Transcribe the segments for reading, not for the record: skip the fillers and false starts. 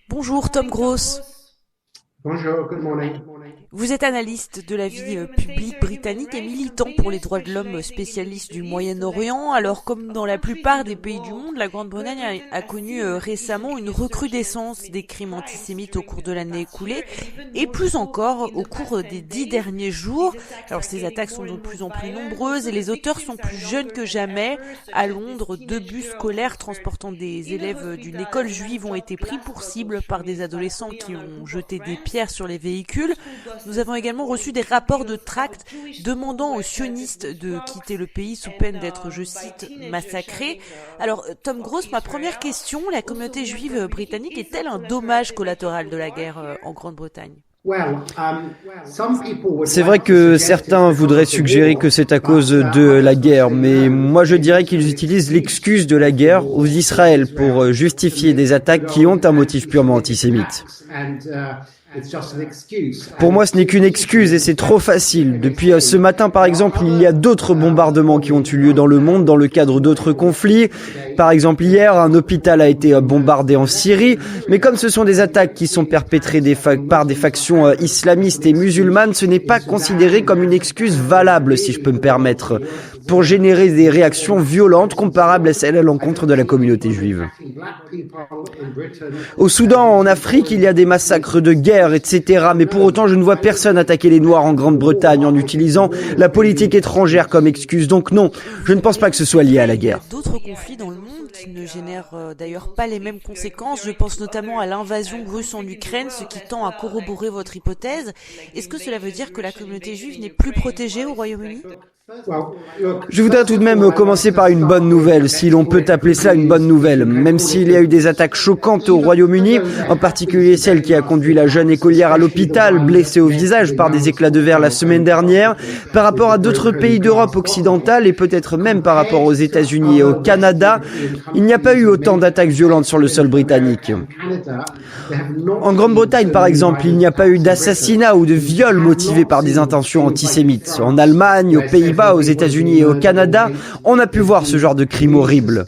Bonjour Tom Gross. Bonjour, good morning. Vous êtes analyste de la vie publique britannique et militant pour les droits de l'homme, spécialiste du Moyen-Orient. Alors, comme dans la plupart des pays du monde, la Grande-Bretagne a connu récemment une recrudescence des crimes antisémites au cours de l'année écoulée et plus encore au cours des 10 derniers jours. Alors, ces attaques sont de plus en plus nombreuses et les auteurs sont plus jeunes que jamais. À Londres, 2 bus scolaires transportant des élèves d'une école juive ont été pris pour cible par des adolescents qui ont jeté des pierres sur les véhicules. Nous avons également reçu des rapports de tracts demandant aux sionistes de quitter le pays sous peine d'être, je cite, massacrés. Alors, Tom Gross, ma première question, la communauté juive britannique est-elle un dommage collatéral de la guerre en Grande-Bretagne ? C'est vrai que certains voudraient suggérer que c'est à cause de la guerre, mais moi je dirais qu'ils utilisent l'excuse de la guerre aux Israël pour justifier des attaques qui ont un motif purement antisémite. Pour moi, ce n'est qu'une excuse et c'est trop facile. Depuis ce matin, par exemple, il y a d'autres bombardements qui ont eu lieu dans le monde dans le cadre d'autres conflits. Par exemple, hier, un hôpital a été bombardé en Syrie. Mais comme ce sont des attaques qui sont perpétrées par des factions islamistes et musulmanes, ce n'est pas considéré comme une excuse valable, si je peux me permettre, pour générer des réactions violentes comparables à celles à l'encontre de la communauté juive. Au Soudan, en Afrique, il y a des massacres de guerre, etc. Mais pour autant, je ne vois personne attaquer les Noirs en Grande-Bretagne en utilisant la politique étrangère comme excuse. Donc non, je ne pense pas que ce soit lié à la guerre. Il y a d'autres conflits dans le monde qui ne génèrent d'ailleurs pas les mêmes conséquences. Je pense notamment à l'invasion russe en Ukraine, ce qui tend à corroborer votre hypothèse. Est-ce que cela veut dire que la communauté juive n'est plus protégée au Royaume-Uni ? Je voudrais tout de même commencer par une bonne nouvelle, si l'on peut appeler cela une bonne nouvelle. Même s'il y a eu des attaques choquantes au Royaume-Uni, en particulier celle qui a conduit la jeune écolière à l'hôpital, blessée au visage par des éclats de verre la semaine dernière, par rapport à d'autres pays d'Europe occidentale et peut-être même par rapport aux États-Unis et au Canada, il n'y a pas eu autant d'attaques violentes sur le sol britannique. En Grande-Bretagne, par exemple, il n'y a pas eu d'assassinat ou de viol motivé par des intentions antisémites. En Allemagne, aux Pays-Bas, aux États-Unis et au Canada, on a pu voir ce genre de crime horrible.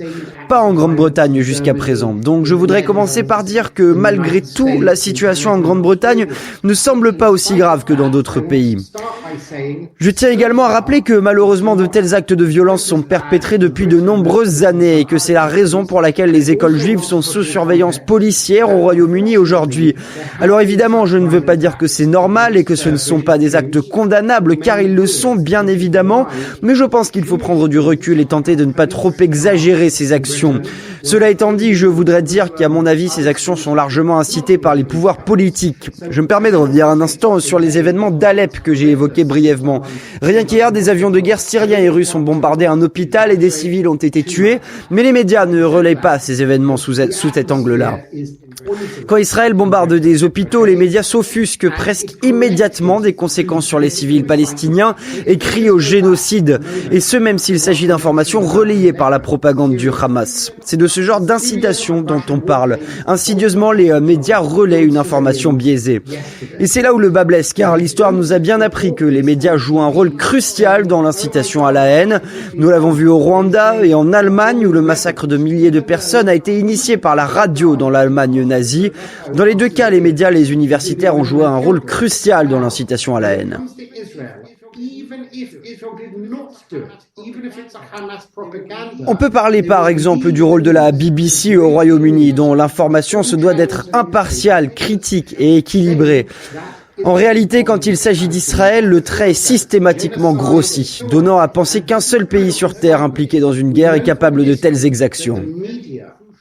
Pas en Grande-Bretagne jusqu'à présent. Donc je voudrais commencer par dire que malgré tout, la situation en Grande-Bretagne ne semble pas aussi grave que dans d'autres pays. Je tiens également à rappeler que malheureusement de tels actes de violence sont perpétrés depuis de nombreuses années et que c'est la raison pour laquelle les écoles juives sont sous surveillance policière au Royaume-Uni aujourd'hui. Alors évidemment, je ne veux pas dire que c'est normal et que ce ne sont pas des actes condamnables, car ils le sont bien évidemment, mais je pense qu'il faut prendre du recul et tenter de ne pas trop exagérer ces actions. Cela étant dit, je voudrais dire qu'à mon avis, ces actions sont largement incitées par les pouvoirs politiques. Je me permets de revenir un instant sur les événements d'Alep que j'ai évoqués brièvement. Rien qu'hier, des avions de guerre syriens et russes ont bombardé un hôpital et des civils ont été tués, mais les médias ne relaient pas ces événements sous cet angle-là. Quand Israël bombarde des hôpitaux, les médias s'offusquent presque immédiatement des conséquences sur les civils palestiniens et crient au génocide, et ce même s'il s'agit d'informations relayées par la propagande du Hamas. C'est de ce genre d'incitation dont on parle. Insidieusement, les médias relaient une information biaisée. Et c'est là où le bas blesse, car l'histoire nous a bien appris que les médias jouent un rôle crucial dans l'incitation à la haine. Nous l'avons vu au Rwanda et en Allemagne, où le massacre de milliers de personnes a été initié par la radio dans l'Allemagne nazie. Dans les deux cas, les médias et les universitaires ont joué un rôle crucial dans l'incitation à la haine. On peut parler par exemple du rôle de la BBC au Royaume-Uni, dont l'information se doit d'être impartiale, critique et équilibrée. En réalité, quand il s'agit d'Israël, le trait est systématiquement grossi, donnant à penser qu'un seul pays sur Terre impliqué dans une guerre est capable de telles exactions.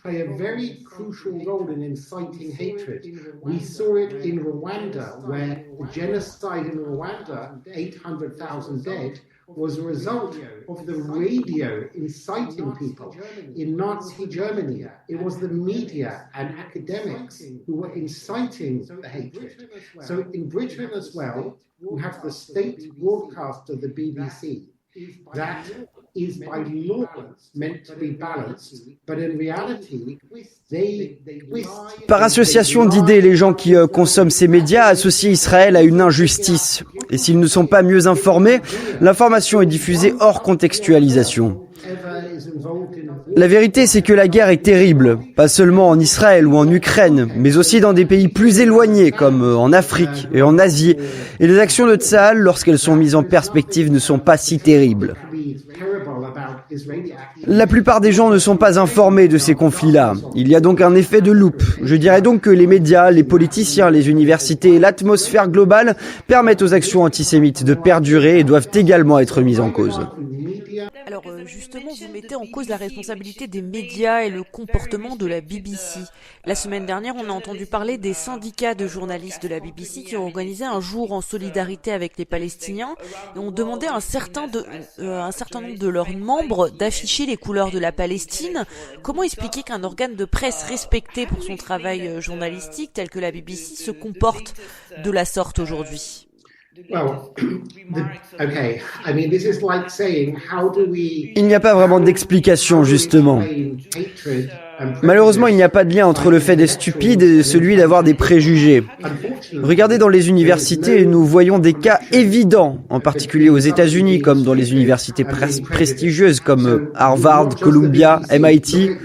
Play a very crucial role in inciting hatred. We saw it in Rwanda, where the genocide in Rwanda, 800,000 dead, was a result of the radio inciting people. In Nazi Germany, it was the media and academics who were inciting the hatred. So in Britain as well, we have the state broadcast of the BBC. That is by law meant to be balanced, but in reality, they twist. Par association d'idées, les gens qui consomment ces médias associent Israël à une injustice. Et s'ils ne sont pas mieux informés, l'information est diffusée hors contextualisation. La vérité, c'est que la guerre est terrible, pas seulement en Israël ou en Ukraine, mais aussi dans des pays plus éloignés comme en Afrique et en Asie. Et les actions de Tsahal, lorsqu'elles sont mises en perspective, ne sont pas si terribles. La plupart des gens ne sont pas informés de ces conflits-là. Il y a donc un effet de loupe. Je dirais donc que les médias, les politiciens, les universités et l'atmosphère globale permettent aux actions antisémites de perdurer et doivent également être mises en cause. Alors justement, vous mettez en cause la responsabilité des médias et le comportement de la BBC. La semaine dernière, on a entendu parler des syndicats de journalistes de la BBC qui ont organisé un jour en solidarité avec les Palestiniens et ont demandé à un certain nombre de leurs membres d'afficher les couleurs de la Palestine. Comment expliquer qu'un organe de presse respecté pour son travail journalistique tel que la BBC se comporte de la sorte aujourd'hui ? Il n'y a pas vraiment d'explication, justement. Malheureusement, il n'y a pas de lien entre le fait d'être stupide et celui d'avoir des préjugés. Regardez dans les universités, nous voyons des cas évidents, en particulier aux États-Unis, comme dans les universités prestigieuses comme Harvard, Columbia, MIT.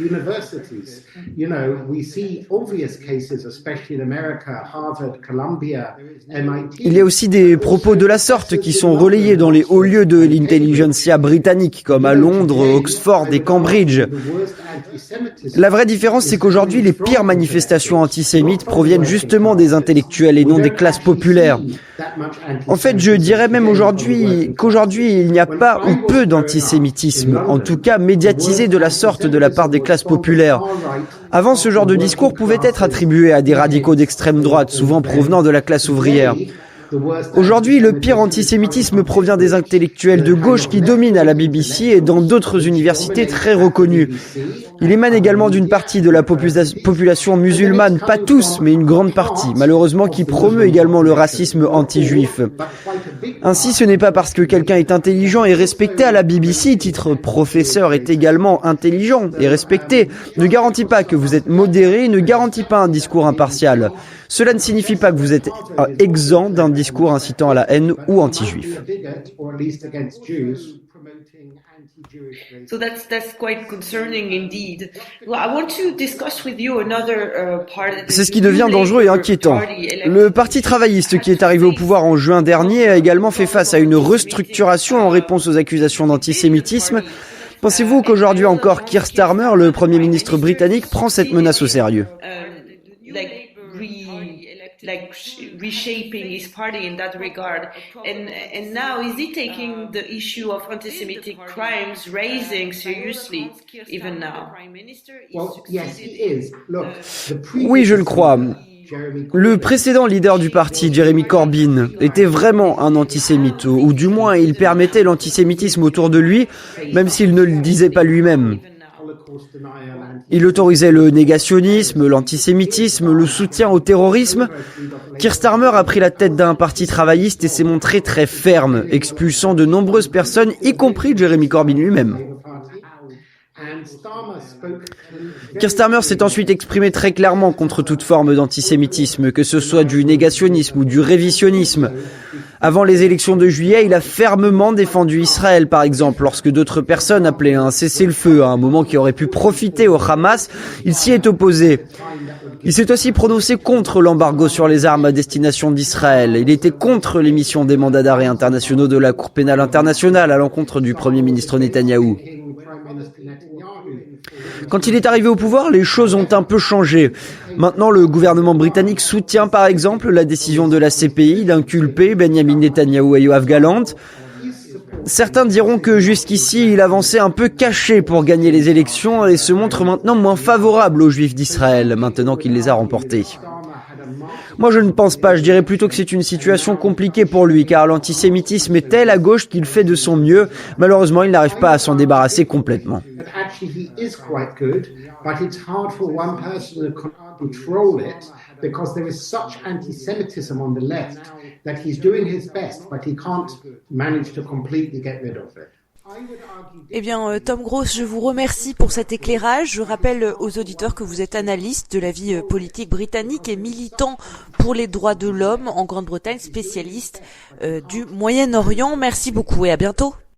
Il y a aussi des propos de la sorte qui sont relayés dans les hauts lieux de l'intelligentsia britannique, comme à Londres, Oxford et Cambridge. La vraie différence, c'est qu'aujourd'hui, les pires manifestations antisémites proviennent justement des intellectuels et non des classes populaires. En fait, je dirais même qu'aujourd'hui, il n'y a pas ou peu d'antisémitisme, en tout cas médiatisé de la sorte de la part des classes populaires. Avant, ce genre de discours pouvait être attribué à des radicaux d'extrême droite, souvent provenant de la classe ouvrière. Aujourd'hui, le pire antisémitisme provient des intellectuels de gauche qui dominent à la BBC et dans d'autres universités très reconnues. Il émane également d'une partie de la population musulmane, pas tous, mais une grande partie, malheureusement, qui promeut également le racisme anti-juif. Ainsi, ce n'est pas parce que quelqu'un est intelligent et respecté à la BBC, titre professeur est également intelligent et respecté, ne garantit pas que vous êtes modéré, ne garantit pas un discours impartial. Cela ne signifie pas que vous êtes exempt d'un discours incitant à la haine ou anti-juif. So that's quite concerning indeed. Well, I want to discuss with you another part. C'est ce qui devient dangereux et inquiétant. Le Parti travailliste qui est arrivé au pouvoir en juin dernier a également fait face à une restructuration en réponse aux accusations d'antisémitisme. Pensez-vous qu'aujourd'hui encore Keir Starmer, le Premier ministre britannique, prend cette menace au sérieux? Reshaping his party in that regard, and now is he taking the issue of anti-Semitic crimes raising seriously even now? Oui, je le crois. Le précédent leader du parti, Jeremy Corbyn, était vraiment un antisémite, ou du moins il permettait l'antisémitisme autour de lui, même s'il ne le disait pas lui-même. Il autorisait le négationnisme, l'antisémitisme, le soutien au terrorisme. Keir Starmer a pris la tête d'un parti travailliste et s'est montré très ferme, expulsant de nombreuses personnes, y compris Jeremy Corbyn lui-même. Keir Starmer s'est ensuite exprimé très clairement contre toute forme d'antisémitisme, que ce soit du négationnisme ou du révisionnisme. Avant les élections de juillet, il a fermement défendu Israël, par exemple, lorsque d'autres personnes appelaient un cessez-le-feu à un moment qui aurait pu profiter au Hamas, il s'y est opposé. Il s'est aussi prononcé contre l'embargo sur les armes à destination d'Israël. Il était contre l'émission des mandats d'arrêt internationaux de la Cour pénale internationale à l'encontre du Premier ministre Netanyahou. Quand il est arrivé au pouvoir, les choses ont un peu changé. Maintenant, le gouvernement britannique soutient par exemple la décision de la CPI d'inculper Benjamin Netanyahou et Yoav Gallant. Certains diront que jusqu'ici, il avançait un peu caché pour gagner les élections et se montre maintenant moins favorable aux Juifs d'Israël, maintenant qu'il les a remportés. Moi, je ne pense pas. Je dirais plutôt que c'est une situation compliquée pour lui, car l'antisémitisme est tel à gauche qu'il fait de son mieux. Malheureusement, il n'arrive pas à s'en débarrasser complètement. Because there is such anti-Semitism on the left that he's doing his best, but he can't manage to completely get rid of it. Eh bien, Tom Gross, je vous remercie pour cet éclairage. Je rappelle aux auditeurs que vous êtes analyste de la vie politique britannique et militant pour les droits de l'homme en Grande-Bretagne, spécialiste du Moyen-Orient. Merci beaucoup et à bientôt.